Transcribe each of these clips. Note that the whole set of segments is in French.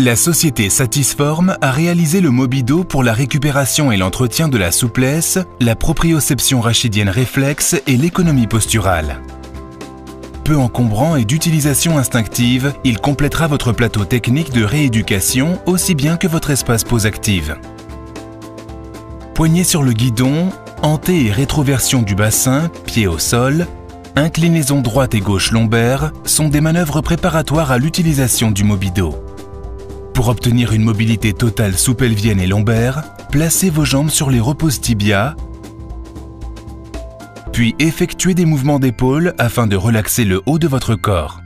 La société Satisform a réalisé le Mobido pour la récupération et l'entretien de la souplesse, la proprioception rachidienne réflexe et l'économie posturale. Peu encombrant et d'utilisation instinctive, il complétera votre plateau technique de rééducation aussi bien que votre espace pause active. Poignée sur le guidon, hanté et rétroversion du bassin, pied au sol, inclinaison droite et gauche lombaire sont des manœuvres préparatoires à l'utilisation du Mobido. Pour obtenir une mobilité totale sous-pelvienne et lombaire, placez vos jambes sur les reposes tibias, puis effectuez des mouvements d'épaule afin de relaxer le haut de votre corps.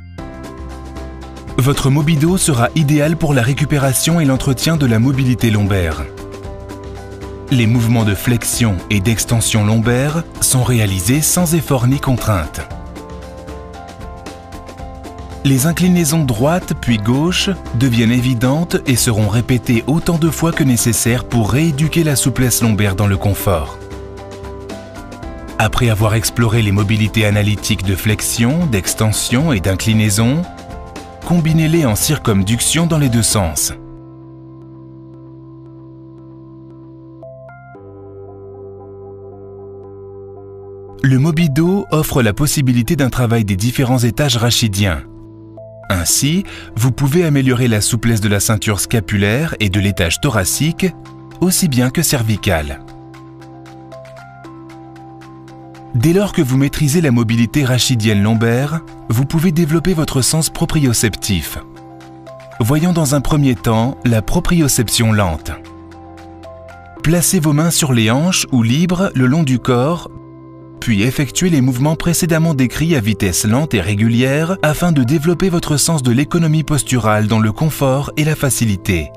Votre Mobido sera idéal pour la récupération et l'entretien de la mobilité lombaire. Les mouvements de flexion et d'extension lombaire sont réalisés sans effort ni contrainte. Les inclinaisons droite puis gauche deviennent évidentes et seront répétées autant de fois que nécessaire pour rééduquer la souplesse lombaire dans le confort. Après avoir exploré les mobilités analytiques de flexion, d'extension et d'inclinaison, combinez-les en circumduction dans les deux sens. Le Mobido offre la possibilité d'un travail des différents étages rachidiens. Ainsi, vous pouvez améliorer la souplesse de la ceinture scapulaire et de l'étage thoracique, aussi bien que cervical. Dès lors que vous maîtrisez la mobilité rachidienne lombaire, vous pouvez développer votre sens proprioceptif. Voyons dans un premier temps la proprioception lente. Placez vos mains sur les hanches ou libres le long du corps, puis effectuez les mouvements précédemment décrits à vitesse lente et régulière afin de développer votre sens de l'économie posturale dans le confort et la facilité.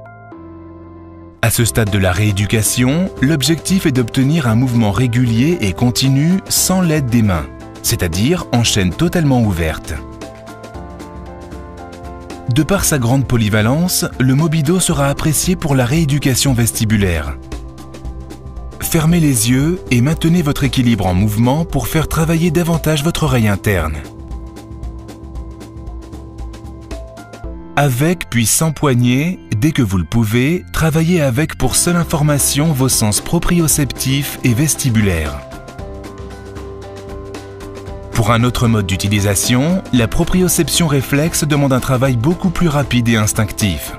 À ce stade de la rééducation, l'objectif est d'obtenir un mouvement régulier et continu sans l'aide des mains, c'est-à-dire en chaîne totalement ouverte. De par sa grande polyvalence, le Mobido sera apprécié pour la rééducation vestibulaire. Fermez les yeux et maintenez votre équilibre en mouvement pour faire travailler davantage votre oreille interne. Avec puis sans poignée, dès que vous le pouvez, travaillez avec pour seule information vos sens proprioceptifs et vestibulaires. Pour un autre mode d'utilisation, la proprioception réflexe demande un travail beaucoup plus rapide et instinctif.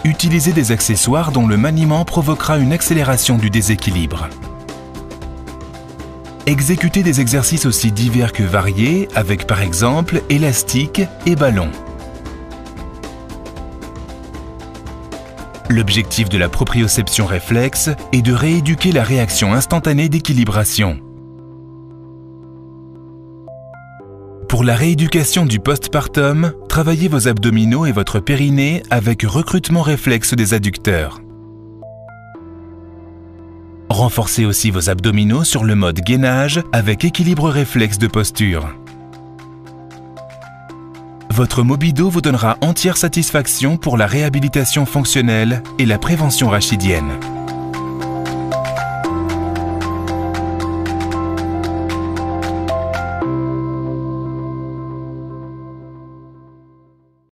Utilisez des accessoires dont le maniement provoquera une accélération du déséquilibre. Exécutez des exercices aussi divers que variés avec par exemple élastique et ballon. L'objectif de la proprioception réflexe est de rééduquer la réaction instantanée d'équilibration. Pour la rééducation du postpartum, travaillez vos abdominaux et votre périnée avec recrutement réflexe des adducteurs. Renforcez aussi vos abdominaux sur le mode gainage avec équilibre réflexe de posture. Votre Mobido vous donnera entière satisfaction pour la réhabilitation fonctionnelle et la prévention rachidienne.